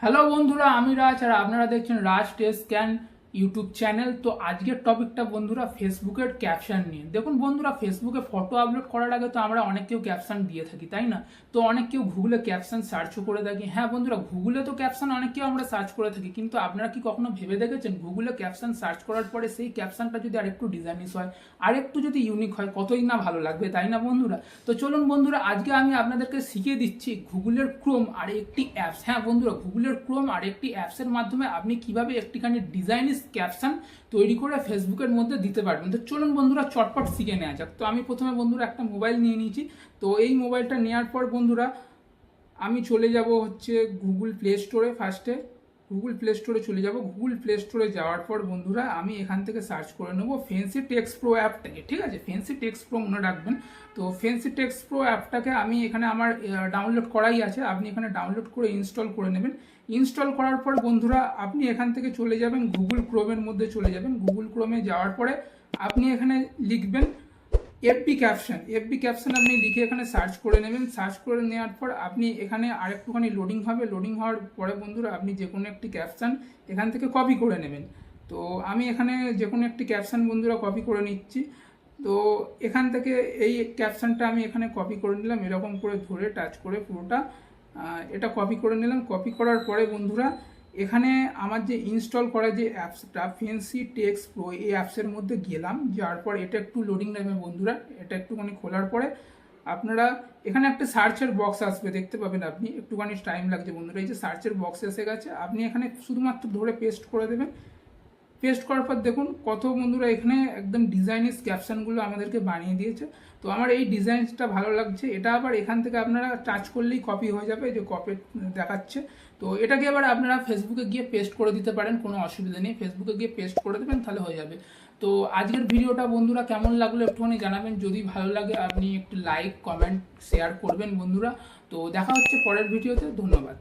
Hello বন্ধুরা, আমি রাজ আর আপনারা দেখছেন রাজ টেস্ট স্ক্যান ইউটিউব চ্যানেল। তো আজকের টপিকটা বন্ধুরা ফেসবুকের ক্যাপশন নিয়ে। দেখুন বন্ধুরা, ফেসবুকে ফটো আপলোড করার আগে তো আমরা অনেক কেউ ক্যাপশন দিয়ে থাকি, তাই না? তো অনেক কেউ গুগলে ক্যাপশন সার্চও করে থাকি। হ্যাঁ বন্ধুরা, গুগলে তো ক্যাপশন অনেক কেউ আমরা সার্চ করে থাকি, কিন্তু আপনারা কি কখনো ভেবে দেখেছেন গুগলে ক্যাপশন সার্চ করার পরে সেই ক্যাপশনটা যদি আরেকটু ডিজাইনিস হয়, আরেকটু যদি ইউনিক হয়, কতই না ভালো লাগবে, তাই না বন্ধুরা? তো চলুন বন্ধুরা, আজকে আমি আপনাদেরকে শিখিয়ে দিচ্ছি গুগলের ক্রোম আর একটি অ্যাপস। হ্যাঁ বন্ধুরা, গুগলের ক্রোম আর একটি অ্যাপসের মাধ্যমে আপনি কিভাবে একটিখানি ডিজাইনিস ক্যাপশন তৈরি করে ফেসবুকের মধ্যে দিতে পারবেন। তো চলুন বন্ধুরা, চটপট শিখে নেওয়া যাক। তো আমি প্রথমে বন্ধুরা একটা মোবাইল নিয়ে নিয়েছি। তো এই মোবাইলটা নেওয়ার পর বন্ধুরা আমি চলে যাব হচ্ছে গুগল প্লে স্টোরে। ফার্স্টে গুগল প্লে স্টোরে চলে যাব। গুগল প্লে স্টোরে যাওয়ার পর বন্ধুরা আমি এখান থেকে সার্চ করে নেবো ফেন্সি টেক্সট প্রো অ্যাপটাকে। ঠিক আছে, ফেন্সি টেক্সট প্রো মনে রাখবেন। তো ফেন্সি টেক্সট প্রো অ্যাপটাকে আমি এখানে আমার ডাউনলোড করাই আছে, আপনি এখানে ডাউনলোড করে ইনস্টল করে নেবেন। ইনস্টল করার পর বন্ধুরা আপনি এখান থেকে চলে যাবেন গুগল ক্রোমের মধ্যে চলে যাবেন। গুগল ক্রোমে যাওয়ার পরে আপনি এখানে লিখবেন এফবি ক্যাপশন আপনি লিখে এখানে সার্চ করে নেবেন। সার্চ করে নেওয়ার পর আপনি এখানে আরেকটুখানি লোডিং হবে। লোডিং হওয়ার পরে বন্ধুরা আপনি যে কোনো একটি ক্যাপশন এখান থেকে কপি করে নেবেন। তো আমি এখানে যে কোনো একটি ক্যাপশন বন্ধুরা কপি করে নিচ্ছি। তো এখান থেকে এই ক্যাপশনটা আমি এখানে কপি করে নিলাম, এরকম করে ধরে টাচ করে পুরোটা এটা কপি করে নিলাম। কপি করার পরে বন্ধুরা এখানে আমার যে ইনস্টল করা যে অ্যাপসটা ফেন্সি টেক্সট প্রো, এই অ্যাপসের মধ্যে গেলাম। যাওয়ার পর এটা একটু লোডিং নেবে বন্ধুরা। এটা একটুখানি খোলার পরে আপনারা এখানে একটা সার্চের বক্স আসবে, দেখতে পাবেন আপনি। একটুখানি টাইম লাগছে বন্ধুরা। এই যে সার্চের বক্স এসে গেছে, আপনি এখানে শুধুমাত্র ধরে পেস্ট করে দেবেন। পেস্ট করার পর দেখুন কত বন্ধুরা এখানে একদম ডিজাইনিস ক্যাপশনগুলো আমাদেরকে বানিয়ে দিয়েছে। তো আমার এই ডিজাইনসটা ভালো লাগছে। এটা আবার এখান থেকে আপনারা টাচ করলেই কপি হয়ে যাবে, যে কপি দেখাচ্ছে। তো এটাকে আবার আপনারা ফেসবুকে গিয়ে পেস্ট করে দিতে পারেন, কোনো অসুবিধা নেই। ফেসবুকে গিয়ে পেস্ট করে দেবেন, তাহলে হয়ে যাবে। তো আজকের ভিডিওটা বন্ধুরা কেমন লাগলো একটুখানি জানাবেন। যদি ভালো লাগে আপনি একটু লাইক, কমেন্ট, শেয়ার করবেন বন্ধুরা। তো দেখা হচ্ছে পরের ভিডিওতে। ধন্যবাদ।